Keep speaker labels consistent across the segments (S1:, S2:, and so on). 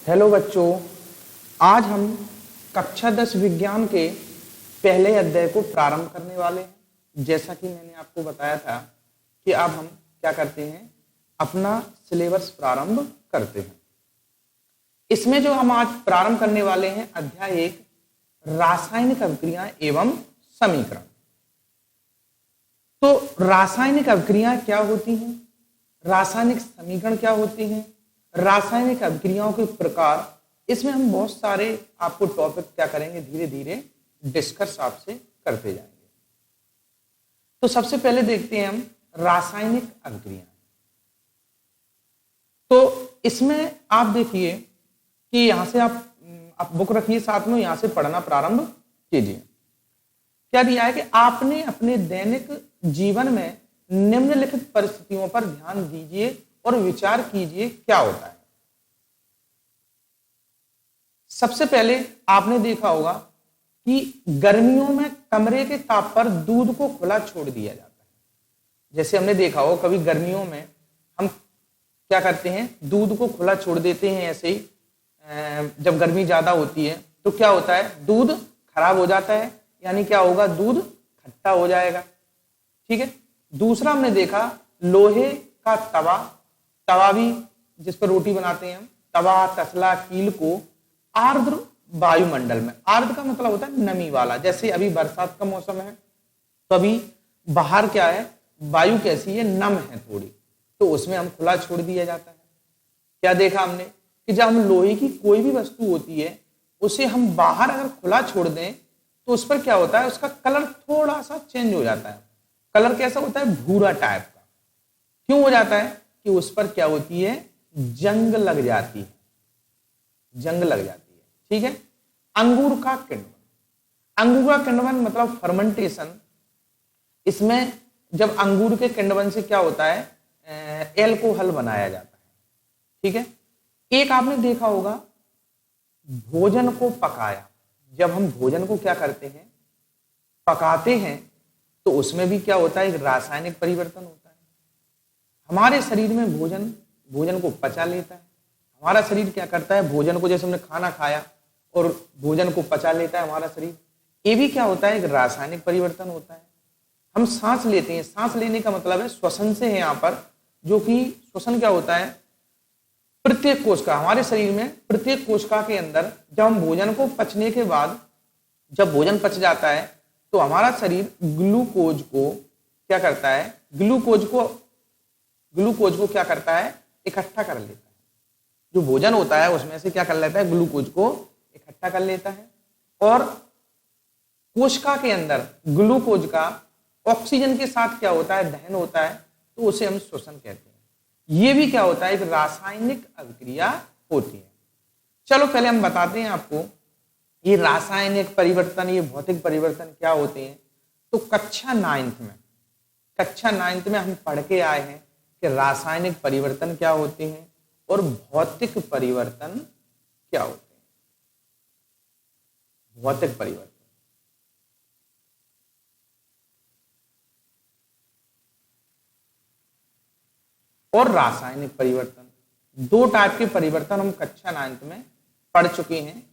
S1: Hello बच्चों, आज हम कक्षा 10 विज्ञान के पहले अध्याय को प्रारंभ करने वाले हैं। जैसा कि मैंने आपको बताया था कि अब हम क्या करते हैं, अपना सिलेबस प्रारंभ करते हैं। इसमें जो हम आज प्रारंभ करने वाले हैं अध्याय 1 रासायनिक अभिक्रियाएं एवं समीकरण। तो रासायनिक अभिक्रियाएं क्या होती हैं, रासायनिक समीकरण क्या होते हैं, रासायनिक अभिक्रियाओं के प्रकार, इसमें हम बहुत सारे आपको टॉपिक क्या करेंगे, धीरे धीरे डिस्कस आपसे करते जाएंगे। तो सबसे पहले देखते हैं हम रासायनिक अभिक्रिया। तो इसमें आप देखिए कि यहां से आप बुक रखिए साथ में, यहां से पढ़ना प्रारंभ कीजिए। क्या दिया है कि आपने अपने दैनिक जीवन में निम्नलिखित परिस्थितियों पर ध्यान दीजिए और विचार कीजिए क्या होता है। सबसे पहले आपने देखा होगा कि गर्मियों में कमरे के ताप पर दूध को खुला छोड़ दिया जाता है। जैसे हमने देखा हो कभी गर्मियों में हम क्या करते हैं, दूध को खुला छोड़ देते हैं। ऐसे ही जब गर्मी ज्यादा होती है तो क्या होता है, दूध खराब हो जाता है, यानी क्या होगा, दूध खट्टा हो जाएगा। ठीक है। दूसरा हमने देखा लोहे का तवा भी जिस पर रोटी बनाते हैं हम, तवा तसला कील को आर्द्र वायुमंडल में, आर्द्र का मतलब होता है नमी वाला। जैसे अभी बरसात का मौसम है तो अभी बाहर क्या है, वायु कैसी है, नम है थोड़ी, तो उसमें हम खुला छोड़ दिया जाता है। क्या देखा हमने कि जब हम लोहे की कोई भी वस्तु होती है उसे हम बाहर अगर खुला छोड़ दें तो उस पर क्या होता है, उसका कलर थोड़ा सा चेंज हो जाता है। कलर कैसा होता है, भूरा टाइप का। क्यों हो जाता है कि उस पर क्या होती है, जंग लग जाती है, जंग लग जाती है। ठीक है। अंगूर का किण्वन, अंगूर का किण्वन मतलब फर्मेंटेशन। इसमें जब अंगूर के किण्वन से क्या होता है, एल्कोहल बनाया जाता है। ठीक है। एक आपने देखा होगा भोजन को पकाया, जब हम भोजन को क्या करते हैं, पकाते हैं, तो उसमें भी क्या होता है, एक रासायनिक परिवर्तन होता है। हमारे शरीर में भोजन को पचा लेता है। हमारा शरीर क्या करता है, भोजन को, जैसे हमने खाना खाया और भोजन को पचा लेता है हमारा शरीर, ये भी क्या होता है, एक रासायनिक परिवर्तन होता है। हम सांस लेते हैं, सांस लेने का मतलब है श्वसन से है यहाँ पर, जो कि श्वसन क्या होता है, प्रत्येक कोशिका, हमारे शरीर में प्रत्येक कोशिका के अंदर जब हम भोजन को पचने के बाद, जब भोजन पच जाता है तो हमारा शरीर ग्लूकोज को क्या करता है, ग्लूकोज को क्या करता है, इकट्ठा कर लेता है। जो भोजन होता है उसमें से क्या कर लेता है, ग्लूकोज को इकट्ठा कर लेता है, और कोशिका के अंदर ग्लूकोज का ऑक्सीजन के साथ क्या होता है, दहन होता है, तो उसे हम श्वसन कहते हैं। ये भी क्या होता है, एक रासायनिक अभिक्रिया होती है। चलो पहले हम बताते हैं आपको ये रासायनिक परिवर्तन, ये भौतिक परिवर्तन क्या होते हैं। तो कक्षा 9th में हम पढ़ के आए हैं कि रासायनिक परिवर्तन क्या होते हैं और भौतिक परिवर्तन क्या होते हैं। भौतिक परिवर्तन और रासायनिक परिवर्तन, दो टाइप के परिवर्तन हम कक्षा 9th में पढ़ चुके हैं।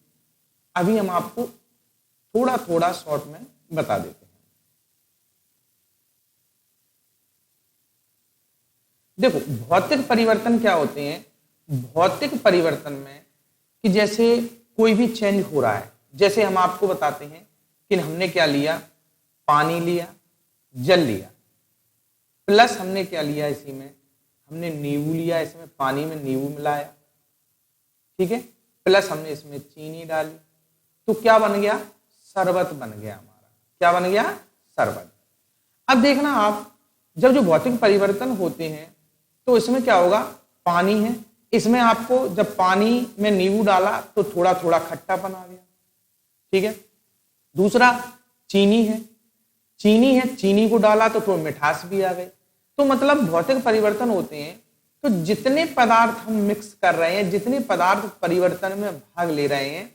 S1: अभी हम आपको थोड़ा थोड़ा शॉर्ट में बता देते हैं। देखो भौतिक परिवर्तन क्या होते हैं, भौतिक परिवर्तन में कि जैसे कोई भी चेंज हो रहा है, जैसे हम आपको बताते हैं कि हमने क्या लिया, पानी लिया, जल लिया, प्लस हमने क्या लिया, इसी में हमने नींबू लिया, इसमें पानी में नींबू मिलाया, ठीक है, प्लस हमने इसमें चीनी डाली, तो क्या बन गया, शरबत बन गया हमारा। क्या बन गया, शरबत। अब देखना आप, जब जो भौतिक परिवर्तन होते हैं तो इसमें क्या होगा, पानी है, इसमें आपको जब पानी में नींबू डाला तो थोड़ा थोड़ा खट्टापन आ गया। ठीक है। दूसरा चीनी है, चीनी को डाला तो थोड़ा मिठास भी आ गई। तो मतलब भौतिक परिवर्तन होते हैं तो जितने पदार्थ हम मिक्स कर रहे हैं, जितने पदार्थ परिवर्तन में भाग ले रहे हैं,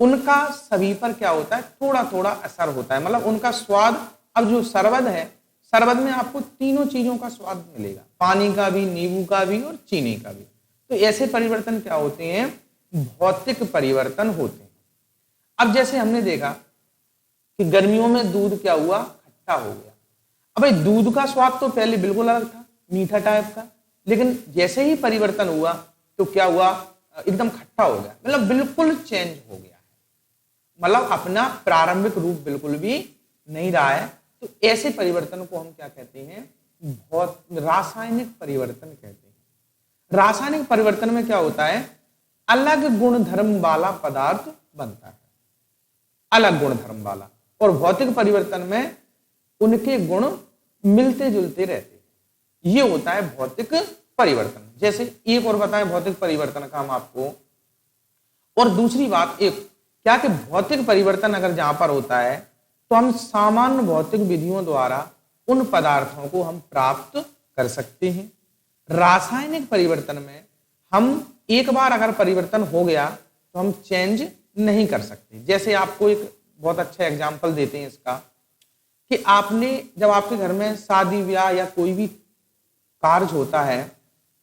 S1: उनका सभी पर क्या होता है, थोड़ा थोड़ा असर होता है। मतलब उनका स्वाद, अब जो शरबत है, शरबत में आपको तीनों चीजों का स्वाद मिलेगा, पानी का भी, नींबू का भी और चीनी का भी। तो ऐसे परिवर्तन क्या होते हैं भौतिक परिवर्तन होते हैं। अब जैसे हमने देखा कि गर्मियों में दूध क्या हुआ, खट्टा हो गया। अब भाई दूध का स्वाद तो पहले बिल्कुल अलग था, मीठा टाइप का, लेकिन जैसे ही परिवर्तन हुआ तो क्या हुआ, एकदम खट्टा हो गया, मतलब बिल्कुल चेंज हो गया है, मतलब अपना प्रारंभिक रूप बिल्कुल भी नहीं रहा है। तो ऐसे परिवर्तन को हम क्या कहते हैं, बहुत रासायनिक परिवर्तन कहते हैं। रासायनिक परिवर्तन में क्या होता है, अलग गुण धर्म वाला पदार्थ बनता है, अलग गुण धर्म वाला, और भौतिक परिवर्तन में उनके गुण मिलते जुलते रहते हैं। ये होता है भौतिक परिवर्तन। जैसे एक और बताएं भौतिक परिवर्तन का हम आपको, और दूसरी बात एक क्या कि भौतिक परिवर्तन अगर जहां पर होता है तो हम सामान्य भौतिक विधियों द्वारा उन पदार्थों को हम प्राप्त कर सकते हैं। रासायनिक परिवर्तन में हम एक बार अगर परिवर्तन हो गया तो हम चेंज नहीं कर सकते। जैसे आपको एक बहुत अच्छा एग्जाम्पल देते हैं इसका, कि आपने जब आपके घर में शादी ब्याह या कोई भी कार्य होता है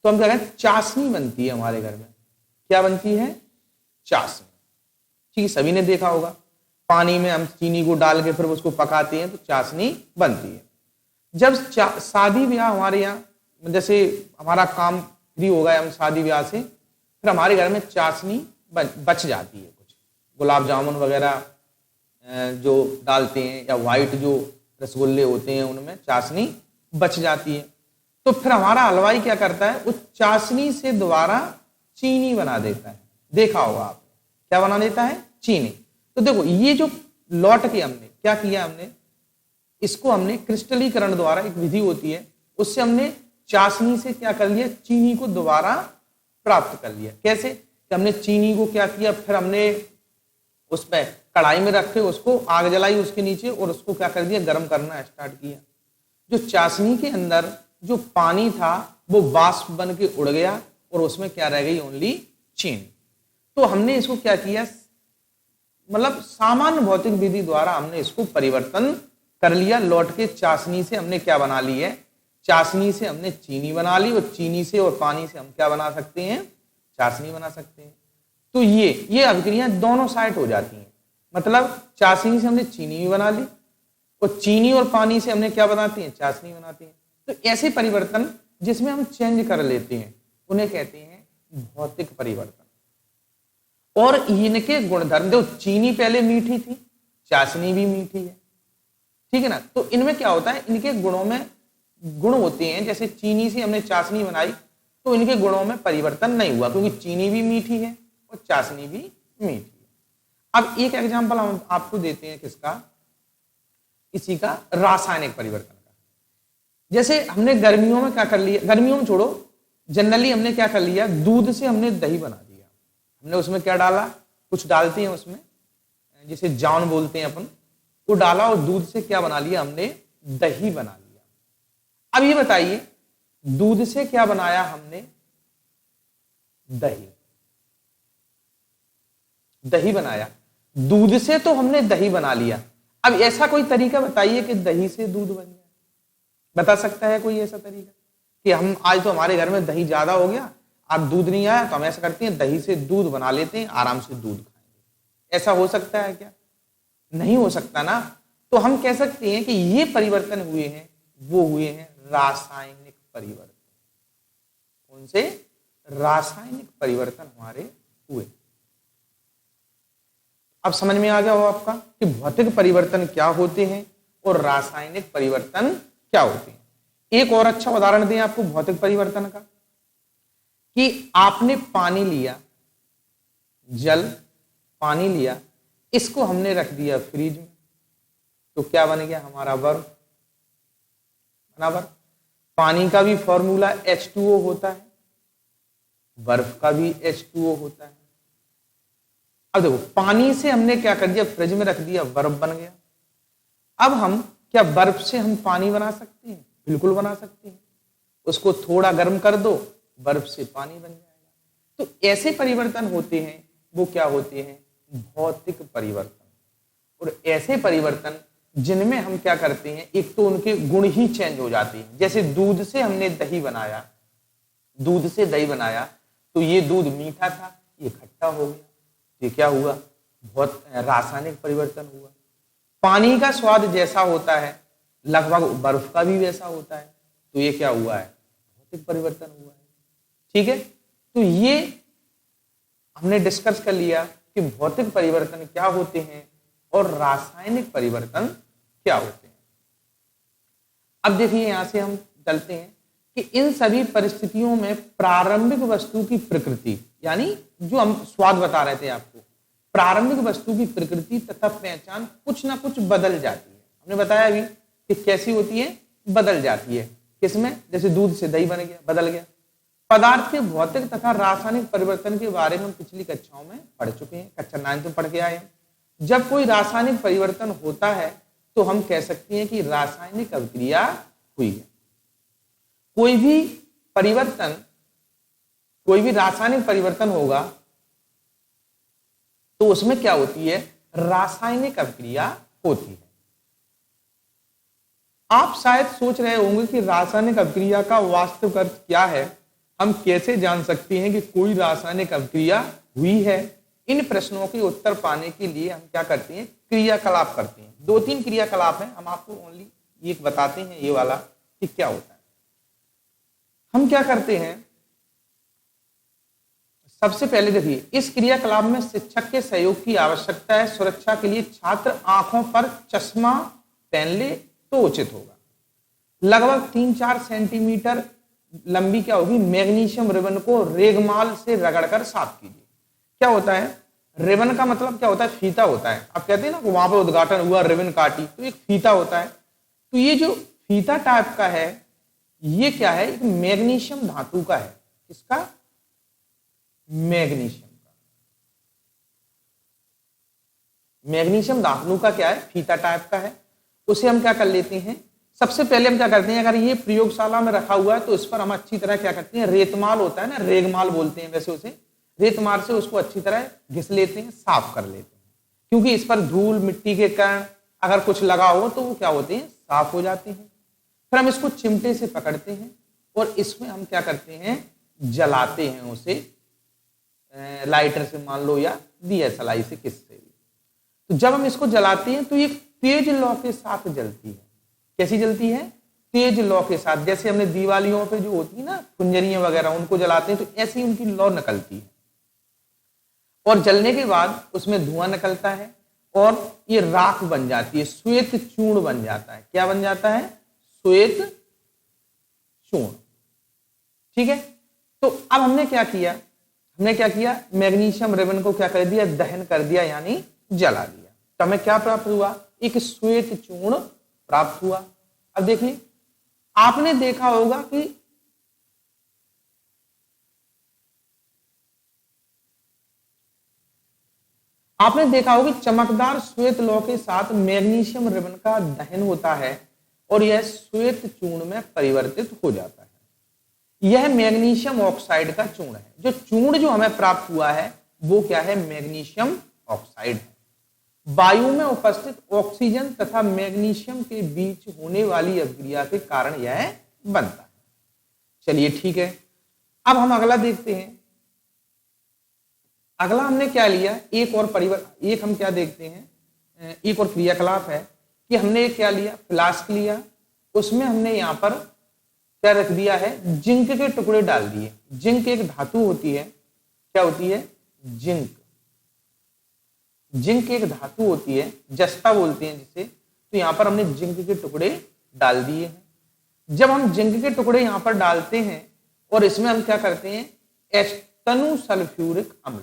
S1: तो हम क्या कहते हैं, चाशनी बनती है हमारे घर में। क्या बनती है, चाशनी। ठीक है, सभी ने देखा होगा, पानी में हम चीनी को डाल के फिर उसको पकाते हैं तो चाशनी बनती है। जब शादी ब्याह हमारे यहाँ, जैसे हमारा काम फ्री हो गया हम शादी ब्याह से, फिर हमारे घर में चाशनी बच जाती है, कुछ गुलाब जामुन वगैरह जो डालते हैं या व्हाइट जो रसगुल्ले होते हैं उनमें चाशनी बच जाती है। तो फिर हमारा हलवाई क्या करता है, उस चाशनी से दोबारा चीनी बना देता है। देखा होगा आपने, क्या बना देता है, चीनी। तो देखो ये जो लौट के हमने क्या किया, हमने इसको हमने क्रिस्टलीकरण द्वारा, एक विधि होती है, उससे हमने चाशनी से क्या कर लिया, चीनी को दोबारा प्राप्त कर लिया। कैसे कि हमने चीनी को क्या किया, फिर हमने उसमें कढ़ाई में रख के उसको आग जलाई उसके नीचे और उसको क्या कर दिया, गर्म करना स्टार्ट किया। जो चाशनी के अंदर जो पानी था वो वाष्प बन के उड़ गया और उसमें क्या रह गई, ओनली चीनी। तो हमने इसको क्या किया, मतलब सामान्य भौतिक विधि द्वारा हमने इसको परिवर्तन कर लिया। लौट के चाशनी से हमने क्या बना ली है, चाशनी से हमने चीनी बना ली, और चीनी से और पानी से हम क्या बना सकते हैं, चाशनी बना सकते हैं। तो ये अभिक्रियाएं दोनों साइड हो जाती हैं, मतलब चाशनी से हमने चीनी भी बना ली और चीनी और पानी से हमने क्या बनाते हैं, चाशनी बनाते हैं। तो ऐसे परिवर्तन जिसमें हम चेंज कर लेते हैं उन्हें कहते हैं भौतिक परिवर्तन। और इनके गुणधर्म, देखो चीनी पहले मीठी थी, चाशनी भी मीठी है, ठीक है ना। तो इनमें क्या होता है, इनके गुणों में गुण होते हैं। जैसे चीनी से हमने चाशनी बनाई तो इनके गुणों में परिवर्तन नहीं हुआ, क्योंकि चीनी भी मीठी है और चाशनी भी मीठी है। अब एक एग्जांपल हम आपको देते हैं किसका, इसी का रासायनिक परिवर्तन का। जैसे हमने गर्मियों में क्या कर लिया, गर्मियों में छोड़ो, जनरली हमने क्या कर लिया, दूध से हमने दही बना दिया। हमने उसमें क्या डाला, कुछ डालते हैं उसमें जिसे जान बोलते हैं अपन, वो डाला और दूध से क्या बना लिया, हमने दही बना लिया। अब ये बताइए, दूध से क्या बनाया हमने, दही, दही बनाया। दूध से तो हमने दही बना लिया। अब ऐसा कोई तरीका बताइए कि दही से दूध बन जाए, बता सकता है कोई ऐसा तरीका कि हम आज तो हमारे घर में दही ज्यादा हो गया, अब दूध नहीं आया तो हम ऐसा करते हैं दही से दूध बना लेते हैं, आराम से दूध खाएंगे। ऐसा हो सकता है क्या, नहीं हो सकता ना। तो हम कह सकते हैं कि ये परिवर्तन हुए हैं, वो हुए हैं रासायनिक परिवर्तन। कौन से, रासायनिक परिवर्तन हमारे हुए। अब समझ में आ गया हो आपका कि भौतिक परिवर्तन क्या होते हैं और रासायनिक परिवर्तन क्या होते हैं। एक और अच्छा उदाहरण दें आपको भौतिक परिवर्तन का, कि आपने पानी लिया, जल पानी लिया, इसको हमने रख दिया फ्रिज में, तो क्या बन गया हमारा बर्फ, बराबर। पानी का भी फॉर्मूला H2O होता है, बर्फ का भी H2O होता है। अब देखो पानी से हमने क्या कर दिया, फ्रिज में रख दिया, बर्फ बन गया। अब हम क्या बर्फ से हम पानी बना सकते हैं, बिल्कुल बना सकते हैं। उसको थोड़ा गर्म कर दो, बर्फ से पानी बन जाएगा। तो ऐसे परिवर्तन होते हैं, वो क्या होते हैं, भौतिक परिवर्तन। और ऐसे परिवर्तन जिनमें हम क्या करते हैं, एक तो उनके गुण ही चेंज हो जाते हैं। जैसे दूध से हमने दही बनाया, दूध से दही बनाया तो ये दूध मीठा था, ये खट्टा हो गया। ये क्या हुआ, बहुत रासायनिक परिवर्तन हुआ। पानी का स्वाद जैसा होता है लगभग बर्फ का भी वैसा होता है, तो ये क्या हुआ है, भौतिक परिवर्तन हुआ है। ठीक है, तो ये हमने डिस्कस कर लिया कि भौतिक परिवर्तन क्या होते हैं और रासायनिक परिवर्तन क्या होते हैं। अब देखिए यहां से हम चलते हैं कि इन सभी परिस्थितियों में प्रारंभिक वस्तु की प्रकृति, यानी जो हम स्वाद बता रहे थे आपको, प्रारंभिक वस्तु की प्रकृति तथा पहचान कुछ ना कुछ बदल जाती है। हमने बताया अभी कि कैसी होती है, बदल जाती है। किसमें, जैसे दूध से दही बन गया, बदल गया। पदार्थ के भौतिक तथा रासायनिक परिवर्तन के बारे में हम पिछली कक्षाओं में पढ़ चुके हैं, कक्षा 9 में पढ़ के आए हैं। जब कोई रासायनिक परिवर्तन होता है तो हम कह सकते हैं कि रासायनिक अभिक्रिया हुई है। कोई भी रासायनिक परिवर्तन होगा तो उसमें क्या होती है, रासायनिक अभिक्रिया होती है। आप शायद सोच रहे होंगे कि रासायनिक अभिक्रिया का वास्तविक अर्थ क्या है, हम कैसे जान सकते हैं कि कोई रासायनिक अभिक्रिया हुई है। इन प्रश्नों के उत्तर पाने के लिए हम क्या करते हैं, क्रियाकलाप करते हैं। 2-3 क्रियाकलाप हैं, हम आपको ओनली एक बताते हैं, ये वाला कि क्या होता है। हम क्या करते हैं, सबसे पहले देखिए, इस क्रियाकलाप में शिक्षक के सहयोग की आवश्यकता है। सुरक्षा के लिए छात्र आंखों पर चश्मा पहन ले तो उचित होगा। लगभग 3-4 सेंटीमीटर लंबी क्या होगी, मैग्नीशियम रिबन को रेगमाल से रगड़कर साफ कीजिए। क्या होता है, रिबन का मतलब क्या होता है, फीता होता है। आप कहते हैं ना वहां पर उद्घाटन हुआ, रिबन काटी, तो एक फीता होता है। तो ये जो फीता टाइप का है, ये क्या है, एक मैग्नीशियम धातु का है। किसका, मैग्नीशियम का। मैग्नीशियम धातु का क्या है, फीता टाइप का है। उसे हम क्या कर लेते हैं, सबसे पहले हम क्या करते हैं, अगर ये प्रयोगशाला में रखा हुआ है तो इस पर हम अच्छी तरह क्या करते हैं, रेतमाल होता है ना, रेगमाल बोलते हैं वैसे उसे, रेतमाल से उसको अच्छी तरह घिस लेते हैं, साफ कर लेते हैं। क्योंकि इस पर धूल मिट्टी के कण अगर कुछ लगा हो तो वो क्या होते हैं, साफ हो जाते हैं। फिर हम इसको चिमटे से पकड़ते हैं और इसमें हम क्या करते हैं, जलाते हैं उसे, लाइटर से मान लो या दिया सलाई से, किससे भी। तो जब हम इसको जलाते हैं तो ये तेज लौ के साथ जलती है। कैसी जलती है, तेज लौ के साथ। जैसे हमने दिवालियों पे जो होती है ना फुंजरियां वगैरह, उनको जलाते हैं तो ऐसी उनकी लौ निकलती है। और जलने के बाद उसमें धुआं निकलता है और ये राख बन जाती है, श्वेत चूर्ण बन जाता है। क्या बन जाता है, श्वेत चूर्ण। ठीक है, तो अब हमने क्या किया, मैग्नीशियम रिबन को क्या कर दिया, दहन कर दिया, यानी जला दिया। तो हमें क्या प्राप्त हुआ, एक श्वेत चूर्ण प्राप्त हुआ। अब देखिए, आपने देखा होगा कि चमकदार श्वेत लौ के साथ मैग्नीशियम रिबन का दहन होता है और यह श्वेत चूर्ण में परिवर्तित हो जाता है। यह मैग्नीशियम ऑक्साइड का चूर्ण है। जो चूर्ण जो हमें प्राप्त हुआ है वो क्या है, मैग्नीशियम ऑक्साइड है। वायु में उपस्थित ऑक्सीजन तथा मैग्नीशियम के बीच होने वाली अभिक्रिया के कारण यह बनता है। चलिए ठीक है, अब हम अगला देखते हैं। अगला हमने क्या लिया, एक हम क्या देखते हैं, एक और क्रियाकलाप है कि हमने क्या लिया, फ्लास्क लिया, उसमें हमने यहां पर क्या रख दिया है, जिंक के टुकड़े डाल दिए। जिंक एक धातु होती है, क्या होती है, जिंक एक धातु होती है, जस्ता बोलते हैं जिसे। तो यहां पर हमने जिंक के टुकड़े डाल दिए हैं। जब हम जिंक के टुकड़े यहां पर डालते हैं और इसमें हम क्या करते हैं, एस्तनु सल्फ्यूरिक अम्ल।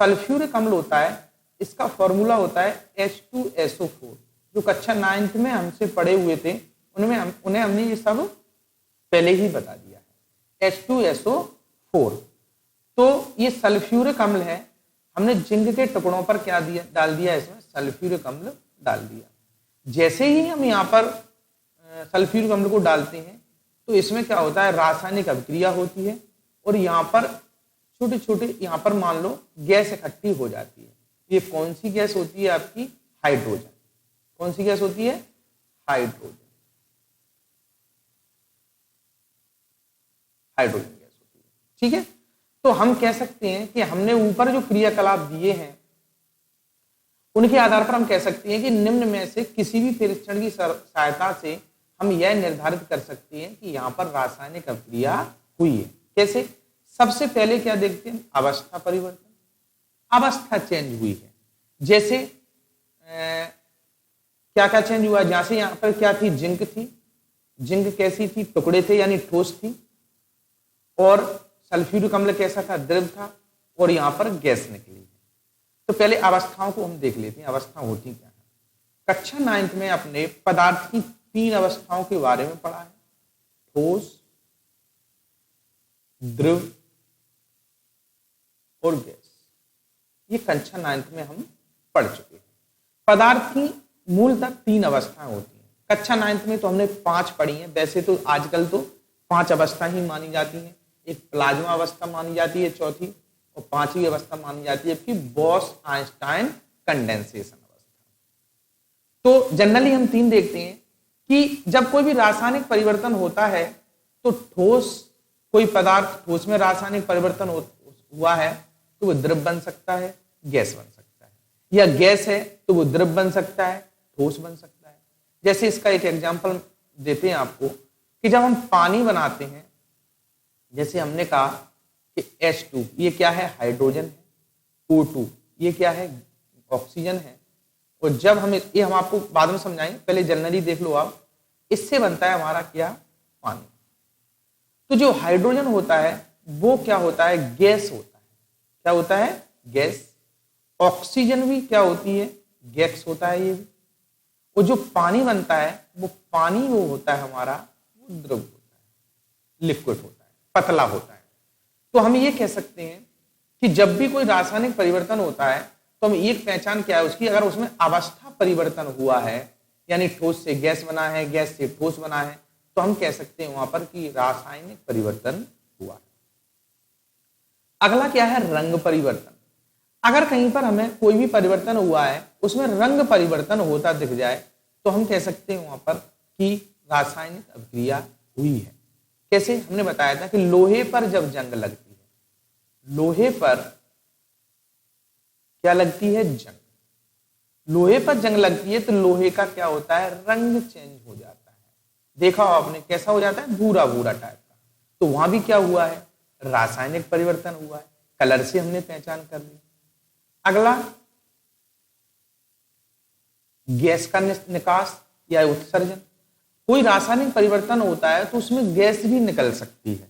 S1: सल्फ्यूरिक अम्ल होता है, इसका फॉर्मूला होता है H2SO4। जो कक्षा 9th में हमसे पढ़े हुए थे उन्हें हमने ये सब पहले ही बता दिया है, H2SO4। तो ये सल्फ्यूरिक अम्ल है। हमने जिंक के टुकड़ों पर क्या दिया, डाल दिया, इसमें सल्फ्यूरिक अम्ल डाल दिया। जैसे ही हम यहाँ पर सल्फ्यूरिक अम्ल को डालते हैं तो इसमें क्या होता है, रासायनिक अभिक्रिया होती है और यहाँ पर छोटे छोटे, यहाँ पर मान लो गैस इकट्ठी हो जाती है। ये कौन सी गैस होती है आपकी, हाइड्रोजन। कौन सी गैस होती है, हाइड्रोजन। हाइड्रोजन गैस होती है। ठीक है, तो हम कह सकते हैं कि हमने ऊपर जो क्रियाकलाप दिए हैं उनके आधार पर हम कह सकते हैं कि निम्न में से किसी भी परीक्षण की सहायता से हम यह निर्धारित कर सकते हैं कि यहाँ पर रासायनिक अभिक्रिया हुई है। कैसे? सबसे पहले क्या देखते हैं? अवस्था परिवर्तन, अवस्था चेंज हुई है। जैसे क्या क्या चेंज हुआ? जैसे यहाँ पर क्या थी? जिंक थी। जिंक कैसी थी? टुकड़े थे यानी ठोस थी। और सल्फ्यूरिक अम्ल कैसा था? द्रव था। और यहाँ पर गैस निकली। तो पहले अवस्थाओं को हम देख लेते हैं, अवस्था होती क्या है। कक्षा 9th में अपने पदार्थ की 3 अवस्थाओं के बारे में पढ़ा है, ठोस, द्रव और गैस। ये कक्षा 9th में हम पढ़ चुके हैं। पदार्थ की मूलतः 3 अवस्थाएं होती हैं। कक्षा 9th में तो हमने 5 पढ़ी हैं। वैसे तो आजकल तो 5 अवस्था ही मानी जाती हैं। एक प्लाज्मा अवस्था मानी जाती है चौथी, और 5वीं अवस्था मानी जाती है कि बोस-आइंस्टाइन कंडेंसेशन अवस्था। तो जनरली हम 3 देखते हैं कि जब कोई भी रासायनिक परिवर्तन होता है तो ठोस, कोई पदार्थ ठोस में रासायनिक परिवर्तन हुआ है तो वो द्रव बन सकता है, गैस बन सकता है, या गैस है तो वो द्रव बन सकता है, ठोस बन सकता है। जैसे इसका एक एग्जांपल देते हैं आपको कि जब हम पानी बनाते हैं, जैसे हमने कहा कि H2 ये क्या है? हाइड्रोजन है। O2 ये क्या है? ऑक्सीजन है। और जब हम आपको बाद में समझाएंगे, पहले जनरली देख लो आप। इससे बनता है हमारा क्या? पानी। तो जो हाइड्रोजन होता है वो क्या होता है? गैस होता है। क्या होता है? गैस। ऑक्सीजन भी क्या होती है? गैस होता है ये भी। और जो पानी बनता है वो पानी वो होता है हमारा, वो द्रव होता है, लिक्विड होता है, पतला होता है। तो हम ये कह सकते हैं कि जब भी कोई रासायनिक परिवर्तन होता है तो हम एक पहचान क्या है उसकी, अगर उसमें अवस्था परिवर्तन हुआ है यानी ठोस से गैस बना है, गैस से ठोस बना है, तो हम कह सकते हैं वहां पर कि रासायनिक परिवर्तन हुआ है। अगला क्या है? रंग परिवर्तन। अगर कहीं पर हमें कोई भी परिवर्तन हुआ है, उसमें रंग परिवर्तन होता दिख जाए, तो हम कह सकते हैं वहां पर कि रासायनिक अभिक्रिया हुई है। कैसे? हमने बताया था कि लोहे पर जब जंग लगती है, लोहे पर क्या लगती है? जंग। लोहे पर जंग लगती है तो लोहे का क्या होता है? रंग चेंज हो जाता है। देखा हो आपने कैसा हो जाता है? भूरा भूरा टाइप का। तो वहां भी क्या हुआ है? रासायनिक परिवर्तन हुआ है। कलर से हमने पहचान कर ली। अगला गैस का निकास या उत्सर्जन। कोई रासायनिक परिवर्तन होता है तो उसमें गैस भी निकल सकती है।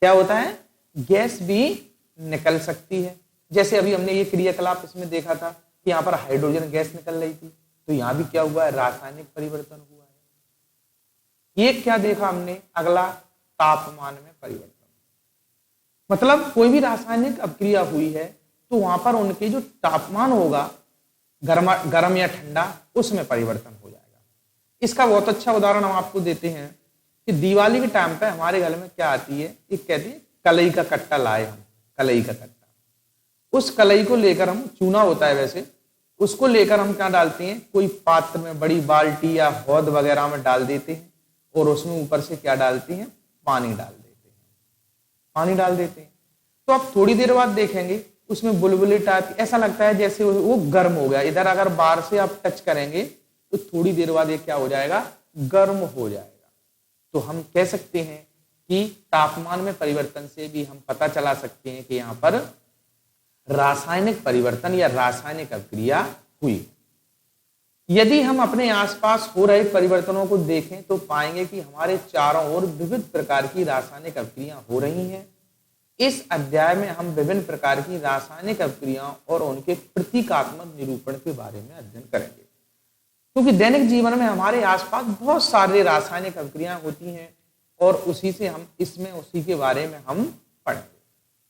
S1: क्या होता है? गैस भी निकल सकती है। जैसे अभी हमने ये क्रियाकलाप इसमें देखा था कि यहाँ पर हाइड्रोजन गैस निकल रही थी, तो यहाँ भी क्या हुआ है? रासायनिक परिवर्तन हुआ है। ये क्या देखा हमने? अगला तापमान में परिवर्तन। मतलब कोई भी रासायनिक अभिक्रिया हुई है तो वहां पर उनके जो तापमान होगा, गर्म या ठंडा, उसमें परिवर्तन हो जाएगा। इसका बहुत अच्छा उदाहरण हम आपको देते हैं कि दिवाली के टाइम पे हमारे घर में क्या आती है? एक कहते हैं कलई का कट्टा लाए हम, कलई का कट्टा। उस कलई को लेकर हम, चूना होता है वैसे, उसको लेकर हम क्या डालते हैं? कोई पात्र में, बड़ी बाल्टी या हौद वगैरह में डाल देते हैं और उसमें ऊपर से क्या डालते हैं? पानी डाल देते हैं। पानी डाल देते हैं तो आप थोड़ी देर बाद देखेंगे उसमें बुलबुले टाइप, ऐसा लगता है जैसे वो गर्म हो गया। इधर अगर बाहर से आप टच करेंगे तो थोड़ी देर बाद ये क्या हो जाएगा? गर्म हो जाएगा। तो हम कह सकते हैं कि तापमान में परिवर्तन से भी हम पता चला सकते हैं कि यहाँ पर रासायनिक परिवर्तन या रासायनिक अभिक्रिया हुई। यदि हम अपने आसपास हो रहे परिवर्तनों को देखें तो पाएंगे कि हमारे चारों ओर विविध प्रकार की रासायनिक अभिक्रियाएं हो रही हैं। इस अध्याय में हम विभिन्न प्रकार की रासायनिक अभिक्रियाओं और उनके प्रतीकात्मक निरूपण के बारे में अध्ययन करेंगे, क्योंकि दैनिक जीवन में हमारे आसपास बहुत सारे रासायनिक अभिक्रियाएं होती हैं और उसी के बारे में हम पढ़ेंगे।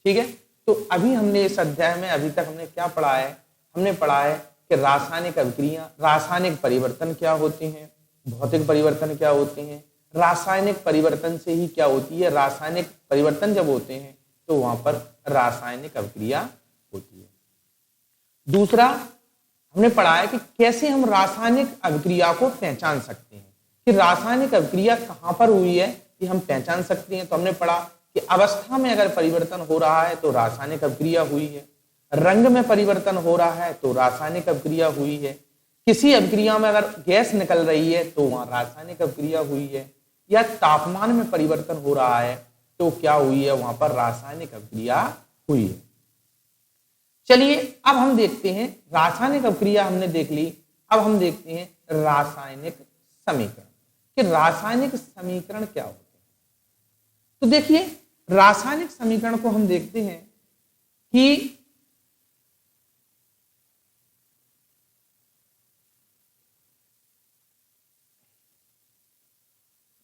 S1: ठीक है, तो अभी हमने इस अध्याय में अभी तक हमने क्या पढ़ा है? हमने पढ़ा है कि रासायनिक अभिक्रिया, रासायनिक परिवर्तन क्या होते हैं, भौतिक परिवर्तन क्या होते हैं, रासायनिक परिवर्तन से ही क्या होती है, रासायनिक परिवर्तन जब होते हैं तो वहां पर रासायनिक अभिक्रिया होती है। दूसरा हमने पढ़ा है कि कैसे हम रासायनिक अभिक्रिया को पहचान सकते हैं, कि रासायनिक अभिक्रिया कहां पर हुई है ये हम पहचान सकते हैं। तो हमने पढ़ा कि अवस्था में अगर परिवर्तन हो रहा है तो रासायनिक अभिक्रिया हुई है, रंग में परिवर्तन हो रहा है तो रासायनिक अभिक्रिया हुई है, किसी अभिक्रिया में अगर गैस निकल रही है तो वहां रासायनिक अभिक्रिया हुई है, या तापमान में परिवर्तन हो रहा है तो क्या हुई है, वहां पर रासायनिक अभिक्रिया हुई है। चलिए अब हम देखते हैं, रासायनिक अभिक्रिया हमने देख ली, अब हम देखते हैं रासायनिक समीकरण कि रासायनिक समीकरण क्या होते हैं। तो देखिए रासायनिक समीकरण को हम देखते हैं कि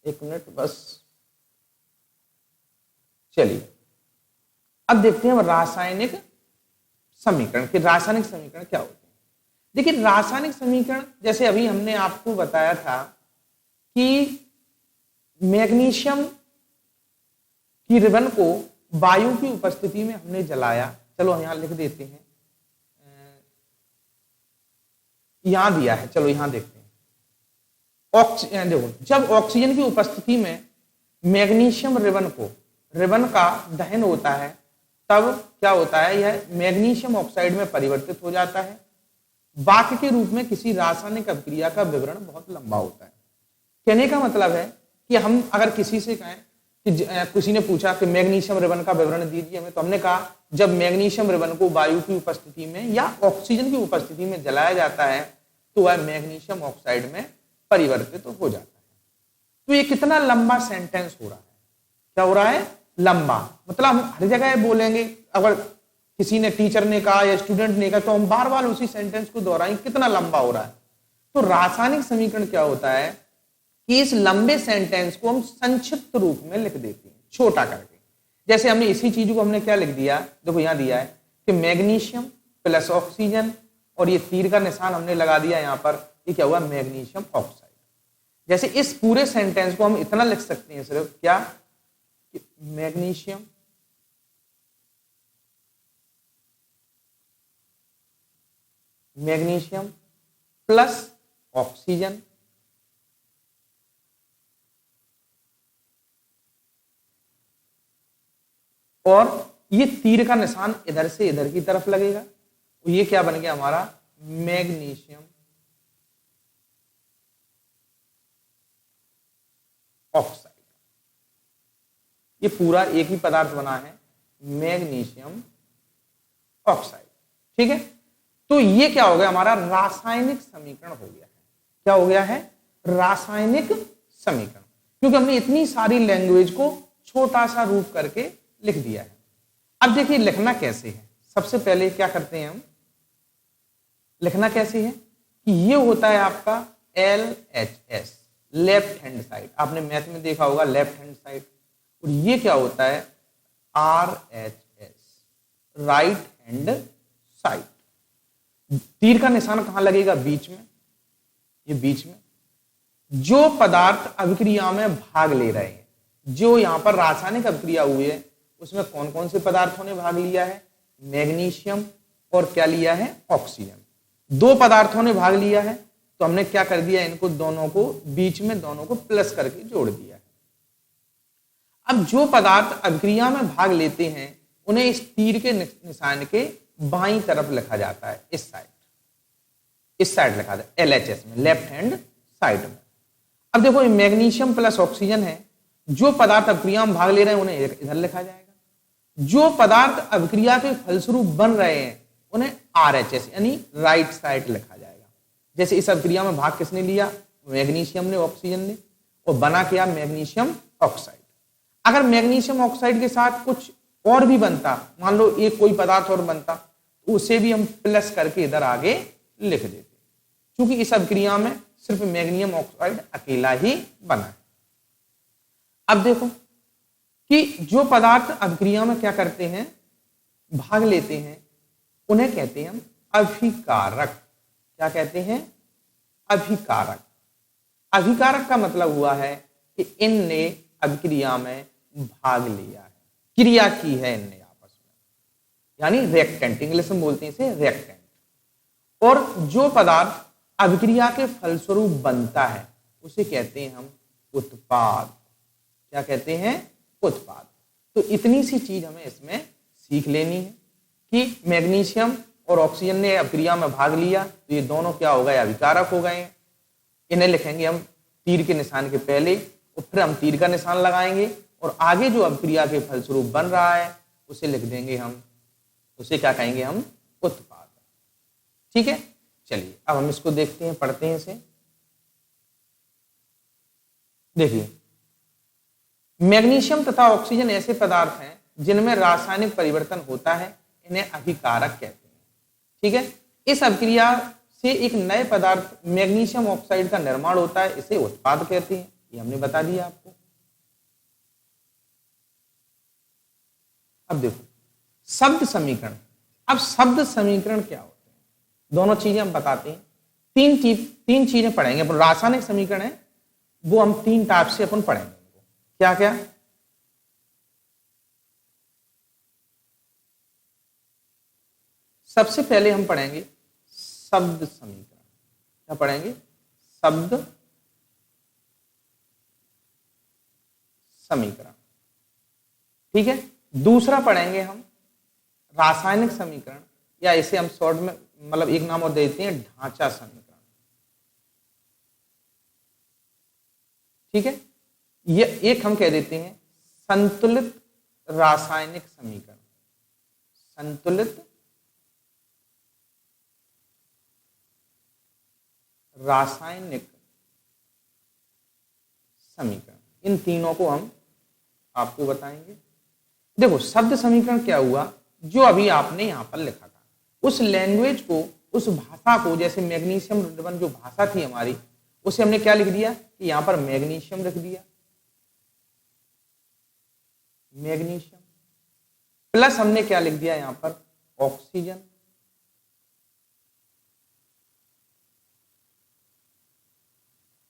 S1: एक मिनट बस, चलिए अब देखते हैं रासायनिक समीकरण कि रासायनिक समीकरण क्या होते हैं। देखिए रासायनिक समीकरण जैसे अभी हमने आपको बताया था कि मैग्नीशियम की रिबन को वायु की उपस्थिति में हमने जलाया, चलो यहां लिख देते हैं, यहां दिया है, चलो यहां देखते हैं। देखो जब ऑक्सीजन की उपस्थिति में मैग्नीशियम रिबन का दहन होता है तब क्या होता है, यह मैग्नीशियम ऑक्साइड में परिवर्तित हो जाता है। वाक्य के रूप में किसी रासायनिक अभिक्रिया का विवरण बहुत लंबा होता है। कहने का मतलब है कि हम अगर किसी से कहें कि किसी ने पूछा कि मैग्नीशियम रिबन का विवरण दीजिए हमें, तो हमने कहा जब मैग्नीशियम रिबन को वायु की उपस्थिति में या ऑक्सीजन की उपस्थिति में जलाया जाता है तो वह मैग्नीशियम ऑक्साइड में परिवर्तित हो जाता है। तो ये कितना लंबा सेंटेंस हो रहा है, क्या हो रहा है, लंबा, मतलब हम हर जगह बोलेंगे, अगर किसी ने टीचर ने कहा या स्टूडेंट ने कहा तो हम बार बार उसी सेंटेंस को दोहराएं, कितना लंबा हो रहा है। तो रासायनिक समीकरण क्या होता है कि इस लंबे सेंटेंस को हम संक्षिप्त रूप में लिख देते हैं, छोटा करके। जैसे हमने इसी चीज को हमने क्या लिख दिया, देखो यहां दिया है कि मैग्नीशियम प्लस ऑक्सीजन, और ये तीर का निशान हमने लगा दिया यहां पर, ये क्या हुआ, मैग्नीशियम ऑक्साइड। जैसे इस पूरे सेंटेंस को हम इतना लिख सकते हैं सिर्फ क्या, कि मैग्नीशियम प्लस ऑक्सीजन और ये तीर का निशान इधर से इधर की तरफ लगेगा, तो ये क्या बन गया हमारा, मैग्नीशियम ऑक्साइड। ये पूरा एक ही पदार्थ बना है, मैग्नीशियम ऑक्साइड। ठीक है, तो ये क्या हो गया, हमारा रासायनिक समीकरण हो गया है। क्या हो गया है, रासायनिक समीकरण, क्योंकि हमने इतनी सारी लैंग्वेज को छोटा सा रूप करके लिख दिया है। अब देखिए लिखना कैसे है, सबसे पहले क्या करते हैं हम, लिखना कैसे है कि ये होता है आपका LHS, लेफ्ट हैंड साइड, आपने मैथ में देखा होगा लेफ्ट हैंड साइड, और ये क्या होता है RHS, राइट हैंड साइड। तीर का निशान कहां लगेगा, बीच में, ये बीच में। जो पदार्थ अभिक्रिया में भाग ले रहे हैं, जो यहां पर रासायनिक अभिक्रिया हुई है उसमें कौन कौन से पदार्थों ने भाग लिया है, मैग्नीशियम और क्या लिया है, ऑक्सीजन। दो पदार्थों ने भाग लिया है तो हमने क्या कर दिया, इनको दोनों को बीच में दोनों को प्लस करके जोड़ दिया है। अब जो पदार्थ अभिक्रिया में भाग लेते हैं उन्हें इस तीर के निशान के बाईं तरफ लिखा जाता है, इस साइड लिखा जाता है, LHS में, लेफ्ट हैंड साइड में। अब देखो मैग्नीशियम प्लस ऑक्सीजन है, जो पदार्थ अभिक्रिया में भाग ले रहे हैं उन्हें इधर लिखा जाएगा, जो पदार्थ अभिक्रिया के फलस्वरूप बन रहे हैं उन्हें RHS यानी राइट साइड लिखा जाएगा। जैसे इस अभिक्रिया में भाग किसने लिया, मैग्नीशियम ने, ऑक्सीजन ने, और बना क्या, मैग्नीशियम ऑक्साइड। अगर मैग्नीशियम ऑक्साइड के साथ कुछ और भी बनता, मान लो एक कोई पदार्थ और बनता, तो उसे भी हम प्लस करके इधर आगे लिख देते, क्योंकि इस अभिक्रिया में सिर्फ मैग्नीशियम ऑक्साइड अकेला ही बना है। अब देखो कि जो पदार्थ अभिक्रिया में क्या करते हैं, भाग लेते हैं, उन्हें कहते हैं हम अभिकारक। क्या कहते हैं, अभिकारक। अभिकारक का मतलब हुआ है कि इनने अभिक्रिया में भाग लिया है, क्रिया की है इनने आपस में, यानी रिएक्टेंट, इंग्लिश में बोलते हैं इसे रिएक्टेंट। और जो पदार्थ अभिक्रिया के फलस्वरूप बनता है उसे कहते हैं हम उत्पाद। क्या कहते हैं, उत्पाद। तो इतनी सी चीज हमें इसमें सीख लेनी है कि मैग्नीशियम और ऑक्सीजन ने अभिक्रिया में भाग लिया तो ये दोनों क्या हो गए, अभिकारक हो गए हैं। इन्हें लिखेंगे हम तीर के निशान के पहले और फिर हम तीर का निशान लगाएंगे और आगे जो अभिक्रिया के फलस्वरूप बन रहा है उसे लिख देंगे हम, उसे क्या कहेंगे हम, उत्पाद। ठीक है, चलिए अब हम इसको देखते हैं, पढ़ते हैं इसे। देखिए, मैग्नीशियम तथा ऑक्सीजन ऐसे पदार्थ हैं जिनमें रासायनिक परिवर्तन होता है, इन्हें अभिकारक कहते हैं। ठीक है, इस अभिक्रिया से एक नए पदार्थ मैग्नीशियम ऑक्साइड का निर्माण होता है, इसे उत्पाद कहते हैं। ये हमने बता दिया आपको। अब देखो शब्द समीकरण। अब शब्द समीकरण क्या होते हैं, दोनों चीजें हम बताते हैं। तीन चीजें पढ़ेंगे अपन। रासायनिक समीकरण है वो हम 3 टाइप से अपन पढ़ेंगे। क्या क्या? सबसे पहले हम पढ़ेंगे शब्द समीकरण। क्या पढ़ेंगे? शब्द समीकरण। ठीक है, दूसरा पढ़ेंगे हम रासायनिक समीकरण, या इसे हम शॉर्ट में मतलब एक नाम और देते हैं ढांचा समीकरण। ठीक है, ये एक हम कह देते हैं संतुलित रासायनिक समीकरण। संतुलित रासायनिक समीकरण, इन तीनों को हम आपको बताएंगे। देखो शब्द समीकरण क्या हुआ, जो अभी आपने यहां पर लिखा था उस लैंग्वेज को, उस भाषा को, जैसे मैग्नीशियम रिबन जो भाषा थी हमारी, उसे हमने क्या लिख दिया कि यहां पर मैग्नीशियम लिख दिया, मैग्नीशियम प्लस हमने क्या लिख दिया यहां पर, ऑक्सीजन।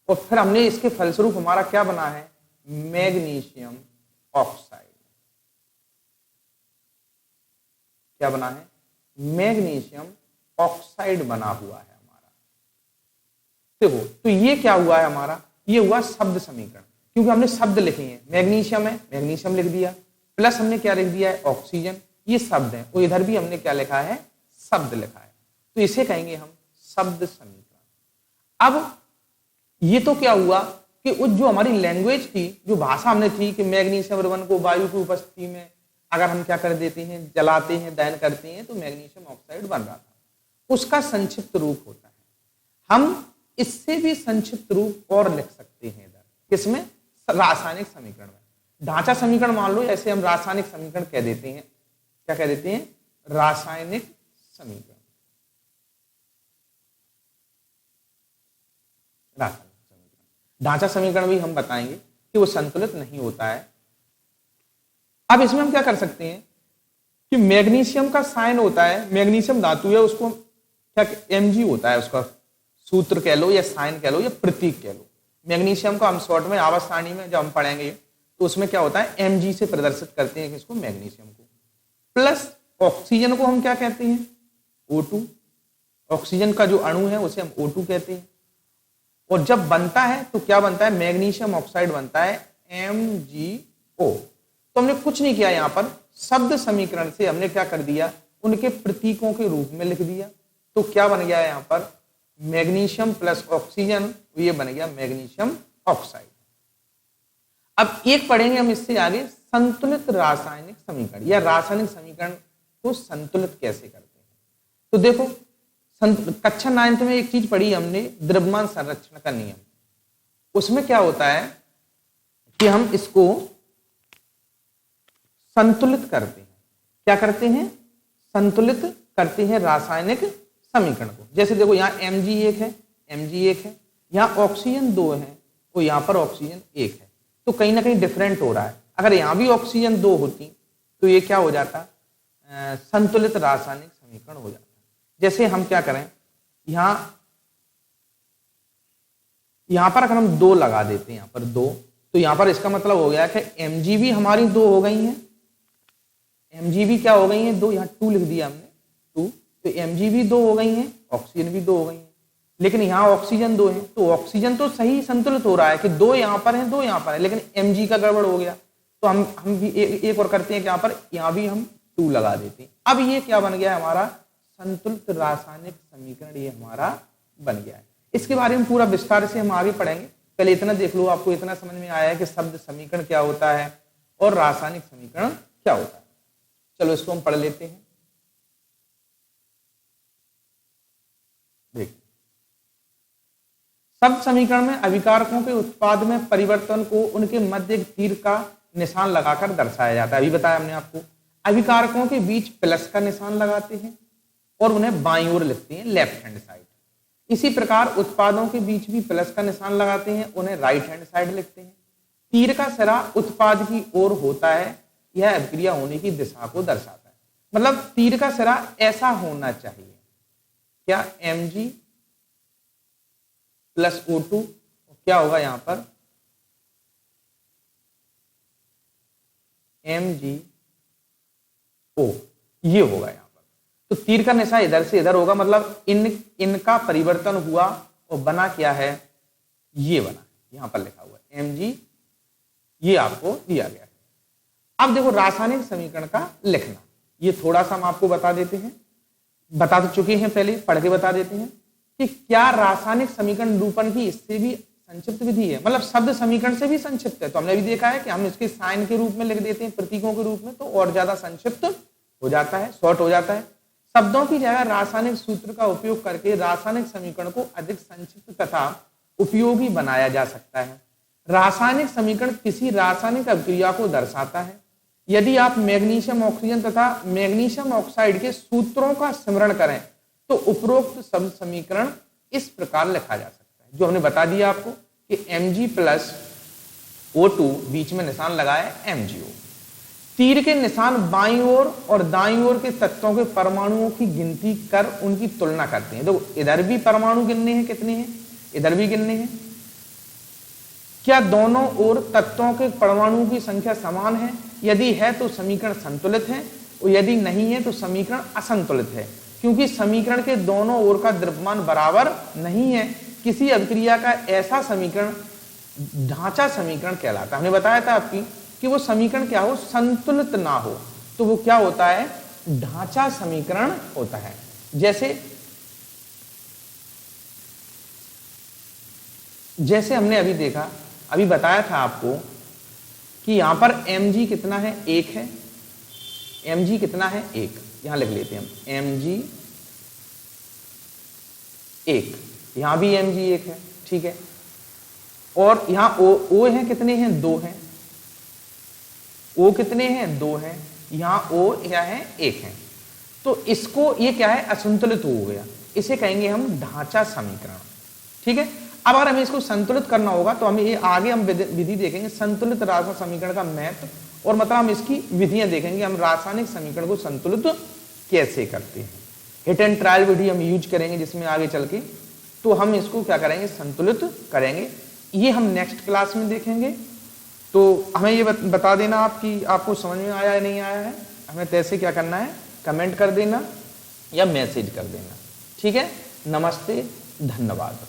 S1: और फिर हमने इसके फलस्वरूप हमारा क्या बना है, मैग्नीशियम ऑक्साइड। क्या बना है, मैग्नीशियम ऑक्साइड बना हुआ है हमारा। देखो तो ये क्या हुआ है हमारा, ये हुआ शब्द समीकरण, क्योंकि हमने शब्द लिखे हैं। मैग्नीशियम है, मैग्नीशियम लिख दिया, प्लस हमने क्या लिख दिया है, ऑक्सीजन। ये शब्द है, और इधर भी हमने क्या लिखा है, शब्द लिखा है। तो इसे कहेंगे हम शब्द समीकरण। अब ये तो क्या हुआ कि उस जो हमारी लैंग्वेज थी, जो भाषा हमने थी कि मैग्नीशियम रिबन को वायु की उपस्थिति में अगर हम क्या कर देते हैं, जलाते हैं, दहन करते हैं, तो मैग्नीशियम ऑक्साइड बन रहा था। उसका संक्षिप्त रूप होता है। हम इससे भी संक्षिप्त रूप और लिख सकते हैं इधर, किसमें, रासायनिक समीकरण में। ढांचा समीकरण मान लो, ऐसे हम रासायनिक समीकरण कह देते हैं। क्या कह देते हैं, रासायनिक समीकरण। रासायनिक समीकरण, ढांचा समीकरण भी हम बताएंगे कि वो संतुलित नहीं होता है। अब इसमें हम क्या कर सकते हैं कि मैग्नीशियम का साइन होता है, मैग्नीशियम धातु है, उसको क्या Mg होता है, उसका सूत्र कह लो या साइन कह लो या प्रतीक कह लो। मैग्नीशियम को हम शॉर्ट में आवर्त सारणी में जब हम पढ़ेंगे तो उसमें क्या होता है, Mg से प्रदर्शित करते हैं किसको, मैग्नीशियम को। प्लस ऑक्सीजन को हम क्या कहते हैं, O2। ऑक्सीजन का जो अणु है उसे हम O2 कहते हैं। और जब बनता है तो क्या बनता है, मैग्नीशियम ऑक्साइड बनता है MgO। तो हमने कुछ नहीं किया, यहां पर शब्द समीकरण से हमने क्या कर दिया, उनके प्रतीकों के रूप में लिख दिया। तो क्या बन गया यहां पर, मैग्नीशियम प्लस ऑक्सीजन, ये बन गया मैग्नीशियम ऑक्साइड। अब एक पढ़ेंगे हम इससे आगे, संतुलित रासायनिक समीकरण, या रासायनिक समीकरण को संतुलित कैसे करते हैं। तो देखो कक्षा 9th में एक चीज पढ़ी हमने, द्रव्यमान संरक्षण का नियम। उसमें क्या होता है कि हम इसको संतुलित करते हैं। क्या करते हैं, संतुलित करते हैं रासायनिक समीकरण को। जैसे देखो यहाँ Mg1 है, Mg1 है, यहाँ ऑक्सीजन 2 है और यहाँ पर ऑक्सीजन 1 है। तो कहीं ना कहीं डिफरेंट हो रहा है। अगर यहाँ भी ऑक्सीजन 2 होती तो ये क्या हो जाता, संतुलित रासायनिक समीकरण हो जाता। जैसे हम क्या करें, यहां पर अगर हम 2 लगा देते हैं, यहां पर 2, तो यहां पर इसका मतलब हो गया कि Mg भी हमारी 2 हो गई हैं। Mg भी क्या हो गई हैं, 2, यहाँ 2 लिख दिया हमने, 2। तो Mg भी 2 हो गई हैं, ऑक्सीजन भी 2 हो गई हैं। लेकिन यहाँ ऑक्सीजन 2 है, तो ऑक्सीजन तो सही संतुलित हो रहा है कि 2 यहाँ पर है, 2 यहाँ पर है, लेकिन Mg का गड़बड़ हो गया। तो हम भी एक और करते हैं कि यहाँ भी हम 2 लगा देते हैं। अब ये क्या बन गया हमारा संतुलित रासायनिक समीकरण, ये हमारा बन गया है। इसके बारे में पूरा विस्तार से हम आगे पढ़ेंगे, पहले इतना देख लो, आपको इतना समझ में आया है कि शब्द समीकरण क्या होता है और रासायनिक समीकरण क्या होता है। चलो इसको हम पढ़ लेते हैं। देखिए, शब्द समीकरण में अभिकारकों के उत्पाद में परिवर्तन को उनके मध्य एक तीर का निशान लगाकर दर्शाया जाता है। अभी बताया हमने आपको, अभिकारकों के बीच प्लस का निशान लगाते हैं और उन्हें बाईं ओर लिखते हैं, लेफ्ट हैंड साइड। इसी प्रकार उत्पादों के बीच भी प्लस का निशान लगाते हैं, उन्हें राइट हैंड साइड लिखते हैं। तीर का सिरा उत्पाद की ओर होता है, यह अभिक्रिया होने की दिशा को दर्शाता है। मतलब तीर का सिरा ऐसा होना चाहिए, क्या Mg प्लस O2, क्या होगा यहां पर MgO, ये होगा यहां पर। तो तीर का निशान इधर से इधर होगा, मतलब इनका परिवर्तन हुआ और बना क्या है, ये बना, यहां पर लिखा हुआ है Mg, ये आपको दिया गया है। अब देखो रासायनिक समीकरण का लिखना, ये थोड़ा सा हम आपको बता देते हैं, बता तो चुके हैं पहले, पढ़ के बता देते हैं कि क्या रासायनिक समीकरण निरूपण की इससे भी संक्षिप्त विधि है, मतलब शब्द समीकरण से भी संक्षिप्त है। तो हमने भी देखा है कि हम इसके साइन के रूप में लिख देते हैं, प्रतीकों के रूप में, तो और ज्यादा संक्षिप्त हो जाता है, शॉर्ट हो जाता है। शब्दों की जगह रासायनिक सूत्र का उपयोग करके रासायनिक समीकरण को अधिक संक्षिप्त तथा उपयोगी बनाया जा सकता है। रासायनिक समीकरण किसी रासायनिक अभिक्रिया को दर्शाता है। यदि आप मैग्नीशियम ऑक्सीजन तथा मैग्नीशियम ऑक्साइड के सूत्रों का स्मरण करें तो उपरोक्त शब्द समीकरण इस प्रकार लिखा जा सकता है, जो हमने बता दिया आपको कि Mg प्लस O2, बीच में निशान लगाया MgO। तीर के निशान बाईं ओर और दाईं ओर के तत्वों के परमाणुओं की गिनती कर उनकी तुलना करते हैं। तो इधर भी परमाणु गिनने हैं, कितने हैं, इधर भी गिनने हैं। क्या दोनों ओर तत्वों के परमाणुओं की संख्या समान है? यदि है तो समीकरण संतुलित है, और यदि नहीं है तो समीकरण असंतुलित है, क्योंकि समीकरण के दोनों ओर का द्रव्यमान बराबर नहीं है। किसी अभिक्रिया का ऐसा समीकरण ढांचा समीकरण कहलाता है। हमने बताया था आपकी कि वो समीकरण क्या हो, संतुलित ना हो, तो वो क्या होता है, ढांचा समीकरण होता है। जैसे हमने अभी देखा, अभी बताया था आपको कि यहां पर Mg कितना है, 1 है। Mg कितना है, 1, यहां लिख लेते हैं हम Mg 1, यहां भी Mg 1 है, ठीक है। और यहां O है, कितने हैं, 2 हैं। O कितने हैं, 2 हैं। यहां O क्या है, 1 है। तो इसको, ये क्या है, असंतुलित हो गया, इसे कहेंगे हम ढांचा समीकरण, ठीक है। अब अगर हमें इसको संतुलित करना होगा तो हमें ये आगे हम विधि देखेंगे, संतुलित रासायनिक समीकरण का महत्व, और मतलब हम इसकी विधियां देखेंगे, हम रासायनिक समीकरण को संतुलित कैसे करते हैं। हिट एंड ट्रायल विधि हम यूज करेंगे, जिसमें आगे चल के तो हम इसको क्या करेंगे, संतुलित करेंगे। ये हम नेक्स्ट क्लास में देखेंगे। तो हमें ये बता देना आप कि आपको समझ में आया या नहीं आया है। हमें तैसे क्या करना है, कमेंट कर देना या मैसेज कर देना, ठीक है। नमस्ते, धन्यवाद।